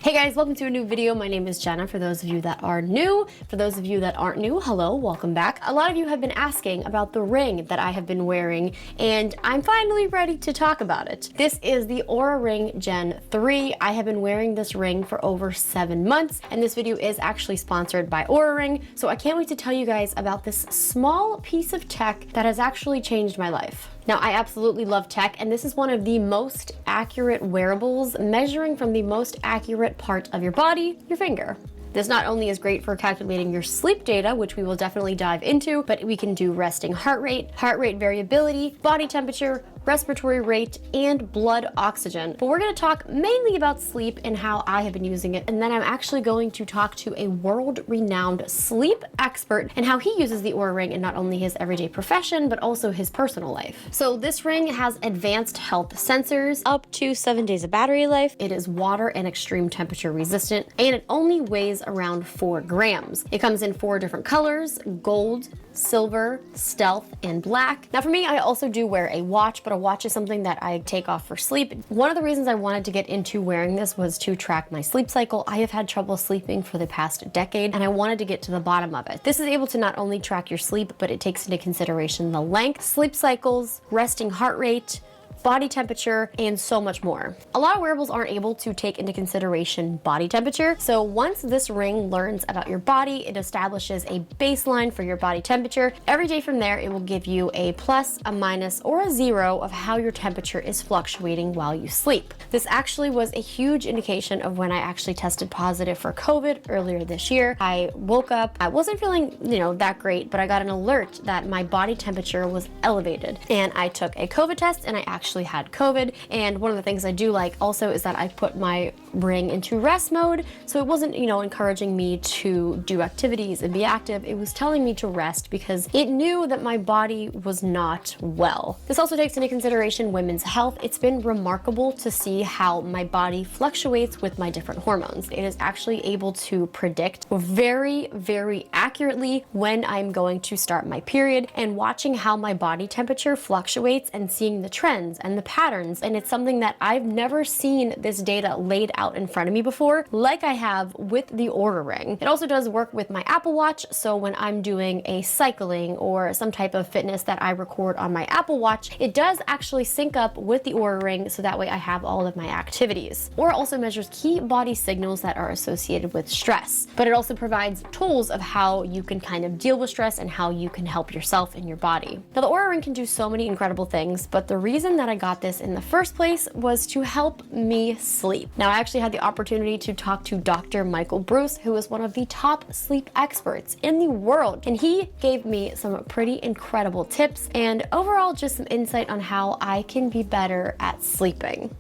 Hey guys, welcome to a new video. My name is Jenna. For those of you that are new, for those of you that aren't new, hello, welcome back. A lot of you have been asking about the ring that I have been wearing, and I'm finally ready to talk about it. This is the Oura Ring Gen 3. I have been wearing this ring for over 7 months, and this video is actually sponsored by Oura Ring, so I can't wait to tell you guys about this small piece of tech that has actually changed my life. Now, I absolutely love tech, and this is one of the most accurate wearables, measuring from the most accurate part of your body, your finger. This not only is great for calculating your sleep data, which we will definitely dive into, but we can do resting heart rate variability, body temperature, respiratory rate, and blood oxygen. But we're going to talk mainly about sleep and how I have been using it. And then I'm actually going to talk to a world-renowned sleep expert and how he uses the Oura Ring in not only his everyday profession, but also his personal life. So this ring has advanced health sensors, up to 7 days of battery life. It is water and extreme temperature resistant, and it only weighs around 4 grams. It comes in 4 different colors: gold, silver, stealth, and black. Now for me, I also do wear a watch, but a watch is something that I take off for sleep. One of the reasons I wanted to get into wearing this was to track my sleep cycle. I have had trouble sleeping for the past decade, and I wanted to get to the bottom of it. This is able to not only track your sleep, but it takes into consideration the length, sleep cycles, resting heart rate, body temperature, and so much more. A lot of wearables aren't able to take into consideration body temperature, so once this ring learns about your body, it establishes a baseline for your body temperature. Every day from there, it will give you a plus, a minus, or a 0 of how your temperature is fluctuating while you sleep. This actually was a huge indication of when I actually tested positive for COVID earlier this year. I woke up, I wasn't feeling, that great, but I got an alert that my body temperature was elevated, and I took a COVID test, and I actually had COVID. And one of the things I do like also is that I put my ring into rest mode, so it wasn't encouraging me to do activities and be active. It was telling me to rest because it knew that my body was not well. This also takes into consideration women's health. It's been remarkable to see how my body fluctuates with my different hormones. It is actually able to predict very, very accurately when I'm going to start my period, and watching how my body temperature fluctuates and seeing the trends and the patterns. And it's something that I've never seen this data laid out in front of me before, like I have with the Oura Ring. It also does work with my Apple Watch, so when I'm doing a cycling or some type of fitness that I record on my Apple Watch, it does actually sync up with the Oura Ring, so that way I have all of my activities. Oura also measures key body signals that are associated with stress, but it also provides tools of how you can kind of deal with stress and how you can help yourself and your body. Now the Oura Ring can do so many incredible things, but the reason that I got this in the first place was to help me sleep. Now, I actually had the opportunity to talk to Dr. Michael Bruce, who is one of the top sleep experts in the world, and he gave me some pretty incredible tips and overall just some insight on how I can be better at sleeping.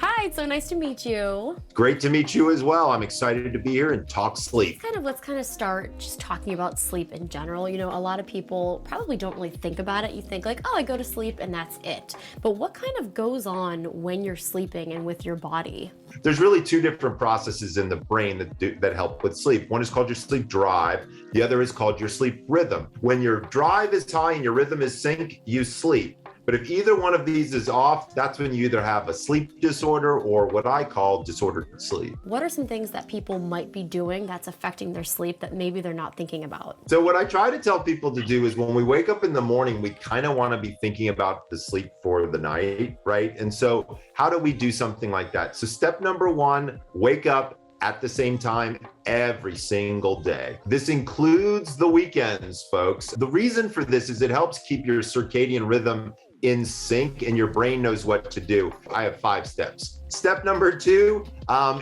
Hi, it's so nice to meet you. Great to meet you as well. I'm excited to be here and talk sleep. Let's kind of start just talking about sleep in general. A lot of people probably don't really think about it. You think like, oh, I go to sleep and that's it. But what kind of goes on when you're sleeping and with your body? There's really 2 different processes in the brain that help with sleep. One is called your sleep drive. The other is called your sleep rhythm. When your drive is high and your rhythm is sync, you sleep. But if either one of these is off, that's when you either have a sleep disorder or what I call disordered sleep. What are some things that people might be doing that's affecting their sleep that maybe they're not thinking about? So what I try to tell people to do is when we wake up in the morning, we kind of want to be thinking about the sleep for the night, right? And so how do we do something like that? So step number 1, wake up at the same time every single day. This includes the weekends, folks. The reason for this is it helps keep your circadian rhythm in sync and your brain knows what to do. I have 5 steps. Step number 2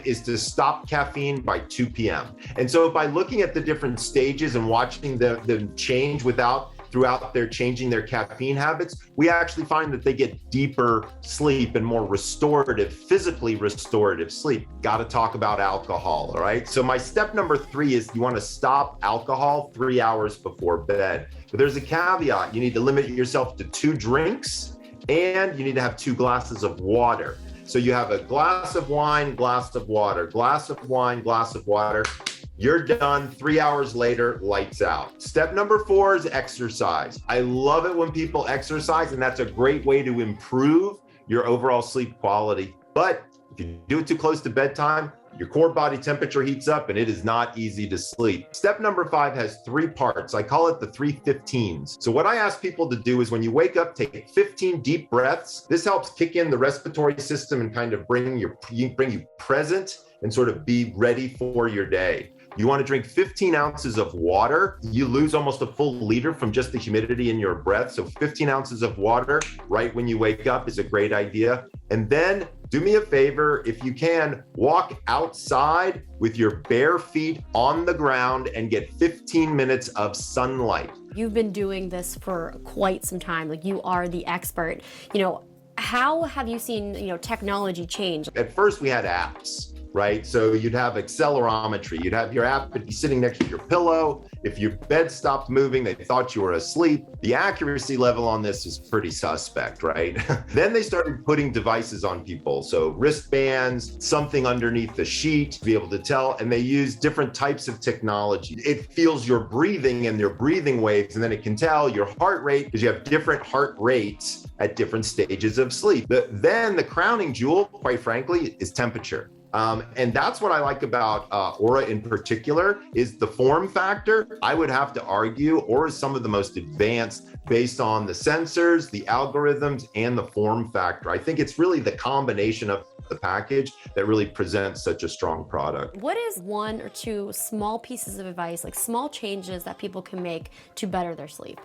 is to stop caffeine by 2 p.m. And so by looking at the different stages and watching them change throughout their changing their caffeine habits, we actually find that they get deeper sleep and more restorative, physically restorative sleep. Got to talk about alcohol, all right? So my step number 3 is you want to stop alcohol 3 hours before bed. But there's a caveat. You need to limit yourself to 2 drinks, and you need to have 2 glasses of water. So you have a glass of wine, glass of water, glass of wine, glass of water. You're done. 3 hours later, lights out. Step number 4 is exercise. I love it when people exercise, and that's a great way to improve your overall sleep quality. But if you do it too close to bedtime, your core body temperature heats up and it is not easy to sleep. Step number 5 has 3 parts. I call it the 315s. So what I ask people to do is when you wake up, take 15 deep breaths. This helps kick in the respiratory system and kind of bring you present and sort of be ready for your day. You want to drink 15 ounces of water. You lose almost a full liter from just the humidity in your breath. So 15 ounces of water right when you wake up is a great idea. And then do me a favor, if you can, walk outside with your bare feet on the ground and get 15 minutes of sunlight. You've been doing this for quite some time. Like, you are the expert. How have you seen, technology change? At first we had apps, right? So you'd have accelerometry. You'd have your app be sitting next to your pillow. If your bed stopped moving, they thought you were asleep. The accuracy level on this is pretty suspect, right? Then they started putting devices on people. So wristbands, something underneath the sheet to be able to tell, and they use different types of technology. It feels your breathing and your breathing waves, and then it can tell your heart rate because you have different heart rates at different stages of sleep. Then the crowning jewel, quite frankly, is temperature. And that's what I like about Oura in particular, is the form factor. I would have to argue Oura is some of the most advanced based on the sensors, the algorithms, and the form factor. I think it's really the combination of the package that really presents such a strong product. What is 1 or 2 small pieces of advice, like small changes that people can make to better their sleep?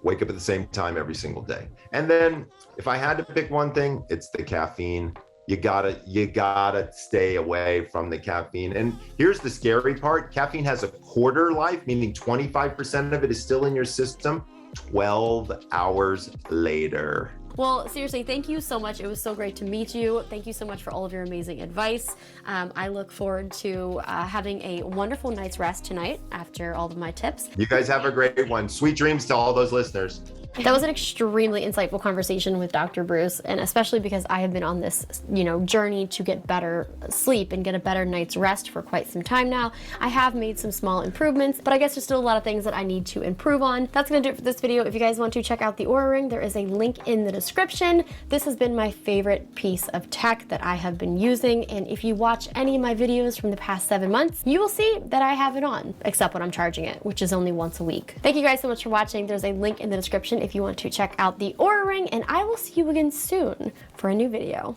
Wake up at the same time every single day. And then if I had to pick one thing, it's the caffeine. You gotta stay away from the caffeine. And here's the scary part. Caffeine has a quarter life, meaning 25% of it is still in your system 12 hours later. Well, seriously, thank you so much. It was so great to meet you. Thank you so much for all of your amazing advice. I look forward to having a wonderful night's rest tonight after all of my tips. You guys have a great one. Sweet dreams to all those listeners. That was an extremely insightful conversation with Dr. Bruce, and especially because I have been on this, journey to get better sleep and get a better night's rest for quite some time now. I have made some small improvements, but I guess there's still a lot of things that I need to improve on. That's gonna do it for this video. If you guys want to check out the Oura Ring, there is a link in the description. This has been my favorite piece of tech that I have been using, and if you watch any of my videos from the past 7 months, you will see that I have it on, except when I'm charging it, which is only once a week. Thank you guys so much for watching. There's a link in the description if you want to check out the Oura Ring, and I will see you again soon for a new video.